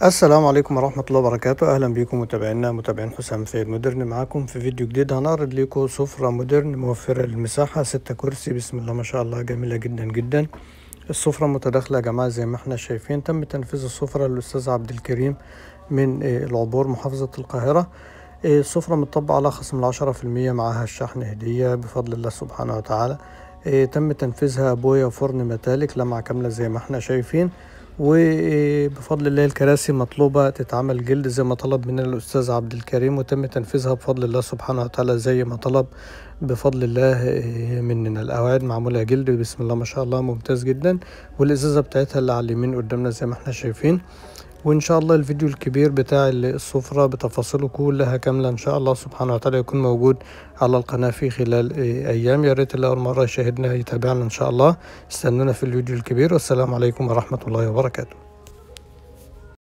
السلام عليكم ورحمة الله وبركاته. أهلا بكم متابعين حسام سيد مودرن معاكم في فيديو جديد. هنعرض لكم سفرة مودرن موفرة للمساحة 6 كرسي، بسم الله ما شاء الله، جميلة جدا جدا. السفرة متداخلة يا جماعة زي ما احنا شايفين. تم تنفيذ السفرة للأستاذ عبد الكريم من العبور محافظة القاهرة. السفرة متطبقة على خصم 10%، معها الشحن هدية بفضل الله سبحانه وتعالى. تم تنفيذها بويا فرن متالك لمعة كاملة زي ما احنا شايفين، وبفضل الله الكراسي مطلوبة تتعمل جلد زي ما طلب مننا الأستاذ عبد الكريم، وتم تنفيذها بفضل الله سبحانه وتعالى زي ما طلب بفضل الله مننا. القواعد معمولة جلد بسم الله ما شاء الله، ممتاز جدا. والإزازة بتاعتها اللي على اليمين قدامنا زي ما احنا شايفين. وإن شاء الله الفيديو الكبير بتاع السفرة بتفاصيله كلها كاملة إن شاء الله سبحانه وتعالى يكون موجود على القناة في خلال أيام. يا ريت اللي أول مرة يشاهدنا يتابعنا إن شاء الله. استنونا في الفيديو الكبير، والسلام عليكم ورحمة الله وبركاته.